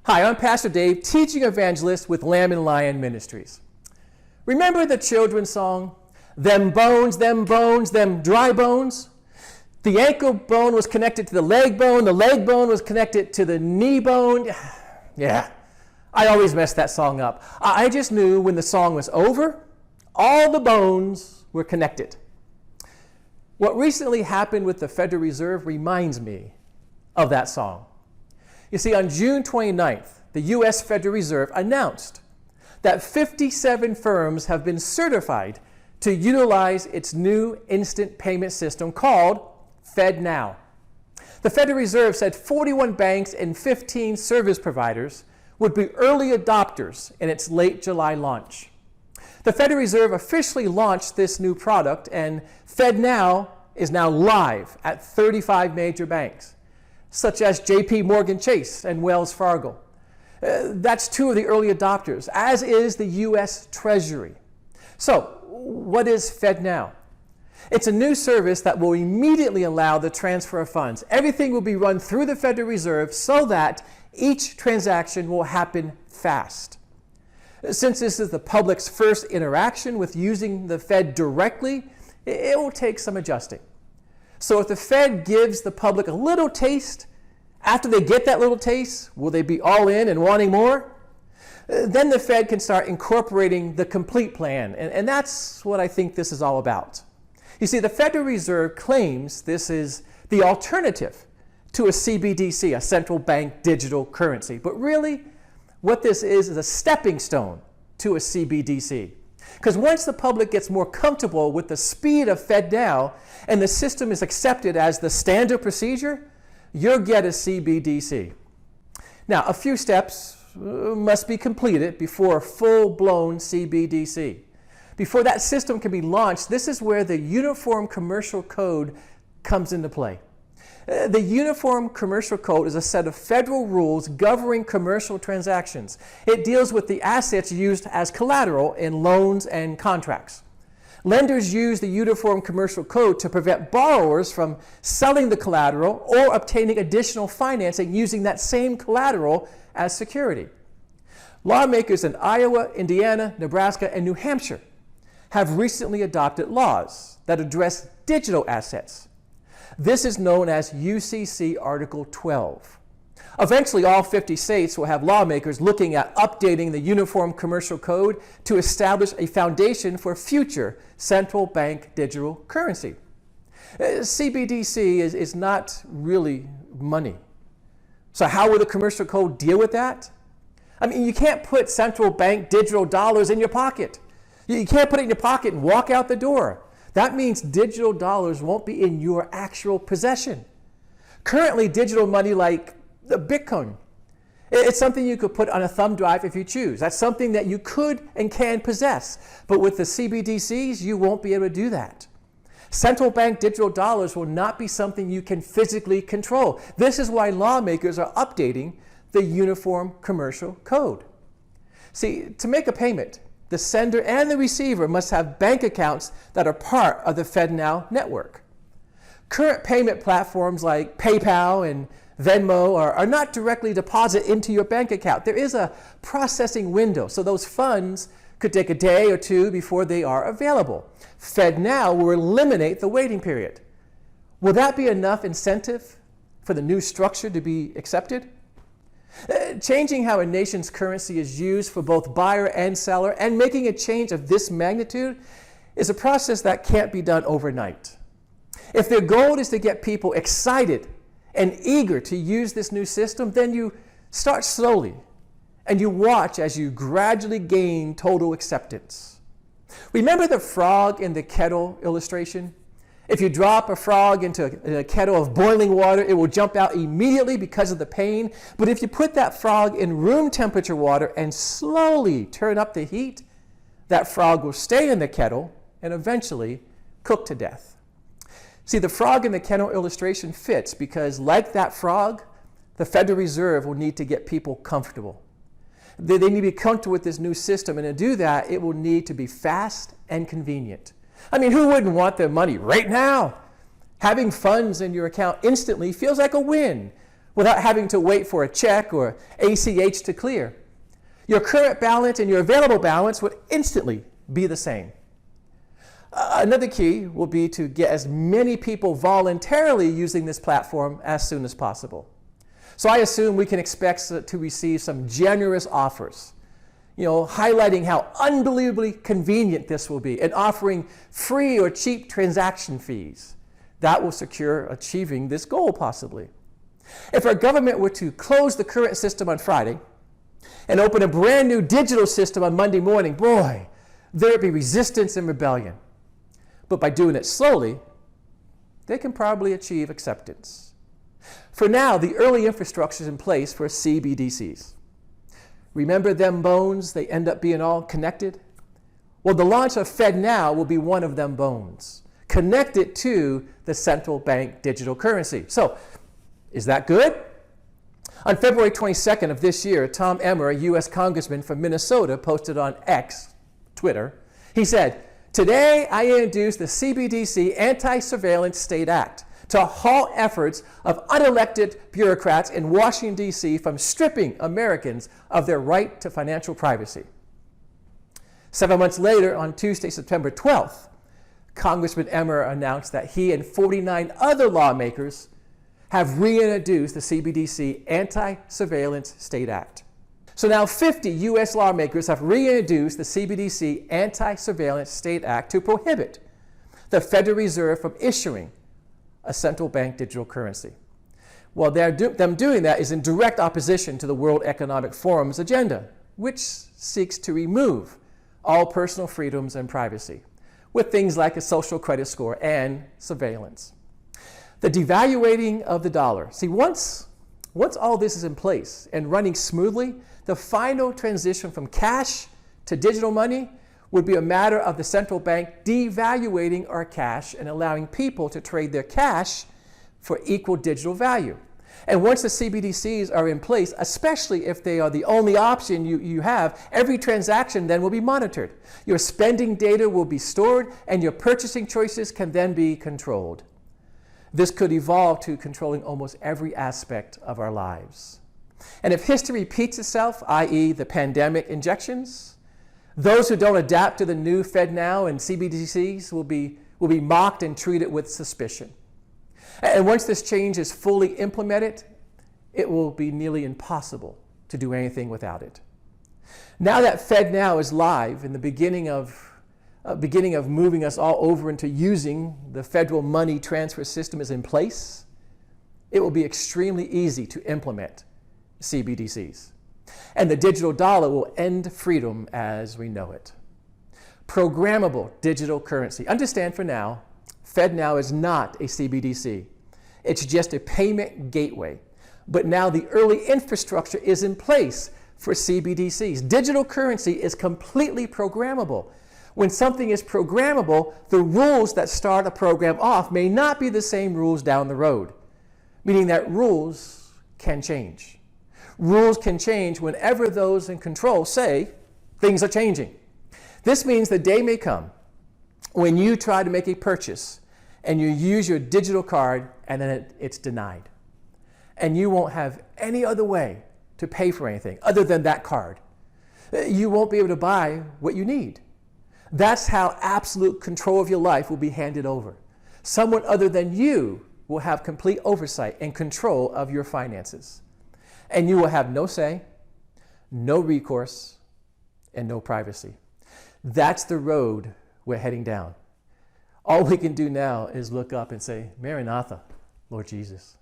Hi, I'm Pastor Dave, teaching evangelist with Lamb and Lion Ministries. Remember the children's song, them bones, them dry bones? The ankle bone was connected to the leg bone was connected to the knee bone. Yeah, I always mess that song up. I just knew when the song was over, all the bones were connected. What recently happened with the Federal Reserve reminds me of that song. You see, on June 29th, the U.S. Federal Reserve announced that 57 firms have been certified to utilize its new instant payment system called FedNow. The Federal Reserve said 41 banks and 15 service providers would be early adopters in its late July launch. The Federal Reserve officially launched this new product, and FedNow is now live at 35 major banks, such as JP Morgan Chase and Wells Fargo. That's two of the early adopters, as is the U.S. Treasury. So, what is FedNow? It's a new service that will immediately allow the transfer of funds. Everything will be run through the Federal Reserve so that each transaction will happen fast. Since this is the public's first interaction with using the Fed directly, it will take some adjusting. So if the Fed gives the public a little taste, after they get that little taste, will they be all in and wanting more? Then the Fed can start incorporating the complete plan, and that's what I think this is all about. You see, the Federal Reserve claims this is the alternative to a CBDC, a central bank digital currency. But really, what this is a stepping stone to a CBDC. Because once the public gets more comfortable with the speed of FedNow and the system is accepted as the standard procedure, you'll get a CBDC. Now, a few steps must be completed before a full-blown CBDC. Before that system can be launched, this is where the Uniform Commercial Code comes into play. The Uniform Commercial Code is a set of federal rules governing commercial transactions. It deals with the assets used as collateral in loans and contracts. Lenders use the Uniform Commercial Code to prevent borrowers from selling the collateral or obtaining additional financing using that same collateral as security. Lawmakers in Iowa, Indiana, Nebraska, and New Hampshire have recently adopted laws that address digital assets. This is known as UCC Article 12. Eventually, all 50 states will have lawmakers looking at updating the Uniform Commercial Code to establish a foundation for future central bank digital currency. CBDC is not really money. So how will the commercial code deal with that? I mean, you can't put central bank digital dollars in your pocket. You can't put it in your pocket and walk out the door. That means digital dollars won't be in your actual possession. Currently, digital money like the Bitcoin, it's something you could put on a thumb drive if you choose. That's something that you could and can possess. But with the CBDCs, you won't be able to do that. Central bank digital dollars will not be something you can physically control. This is why lawmakers are updating the Uniform Commercial Code. See, to make a payment, the sender and the receiver must have bank accounts that are part of the FedNow network. Current payment platforms like PayPal and Venmo are not directly deposited into your bank account. There is a processing window, so those funds could take a day or two before they are available. FedNow will eliminate the waiting period. Will that be enough incentive for the new structure to be accepted? Changing how a nation's currency is used for both buyer and seller and making a change of this magnitude is a process that can't be done overnight. If their goal is to get people excited and eager to use this new system, then you start slowly and you watch as you gradually gain total acceptance. Remember the frog in the kettle illustration? If you drop a frog into a kettle of boiling water, it will jump out immediately because of the pain. But if you put that frog in room temperature water and slowly turn up the heat, that frog will stay in the kettle and eventually cook to death. See, the frog in the kettle illustration fits because, like that frog, the Federal Reserve will need to get people comfortable. They need to be comfortable with this new system, and to do that, it will need to be fast and convenient. I mean, who wouldn't want their money right now? Having funds in your account instantly feels like a win without having to wait for a check or ACH to clear. Your current balance and your available balance would instantly be the same. Another key will be to get as many people voluntarily using this platform as soon as possible. So I assume we can expect to receive some generous offers, highlighting how unbelievably convenient this will be and offering free or cheap transaction fees. That will secure achieving this goal possibly. If our government were to close the current system on Friday and open a brand new digital system on Monday morning, boy, there would be resistance and rebellion. But by doing it slowly, they can probably achieve acceptance. For now, the early infrastructure is in place for CBDCs. Remember them bones? They end up being all connected? Well, the launch of FedNow will be one of them bones, connected to the central bank digital currency. So, is that good? On February 22nd of this year, Tom Emmer, a U.S. congressman from Minnesota, posted on X, Twitter. He said, "Today I introduced the CBDC Anti-Surveillance State Act to halt efforts of unelected bureaucrats in Washington, D.C. from stripping Americans of their right to financial privacy." 7 months later, on Tuesday, September 12th, Congressman Emmer announced that he and 49 other lawmakers have reintroduced the CBDC Anti-Surveillance State Act. So now 50 U.S. lawmakers have reintroduced the CBDC Anti-Surveillance State Act to prohibit the Federal Reserve from issuing a central bank digital currency. Well, them doing that is in direct opposition to the World Economic Forum's agenda, which seeks to remove all personal freedoms and privacy, with things like a social credit score and surveillance. The devaluating of the dollar. See, once all this is in place and running smoothly, the final transition from cash to digital money would be a matter of the central bank devaluating our cash and allowing people to trade their cash for equal digital value. And once the CBDCs are in place, especially if they are the only option you have, every transaction then will be monitored. Your spending data will be stored and your purchasing choices can then be controlled. This could evolve to controlling almost every aspect of our lives. And if history repeats itself, i.e. the pandemic injections, those who don't adapt to the new FedNow and CBDCs will be mocked and treated with suspicion. And once this change is fully implemented, it will be nearly impossible to do anything without it. Now that FedNow is live in the beginning of moving us all over into using the federal money transfer system is in place, it will be extremely easy to implement CBDCs. And the digital dollar will end freedom as we know it. Programmable digital currency. Understand for now, FedNow is not a CBDC. It's just a payment gateway. But now the early infrastructure is in place for CBDCs. Digital currency is completely programmable. When something is programmable, the rules that start a program off may not be the same rules down the road, meaning that rules can change. Rules can change whenever those in control say things are changing. This means the day may come when you try to make a purchase and you use your digital card and then it's denied. And you won't have any other way to pay for anything other than that card. You won't be able to buy what you need. That's how absolute control of your life will be handed over. Someone other than you will have complete oversight and control of your finances. And you will have no say, no recourse, and no privacy. That's the road we're heading down. All we can do now is look up and say, Maranatha, Lord Jesus.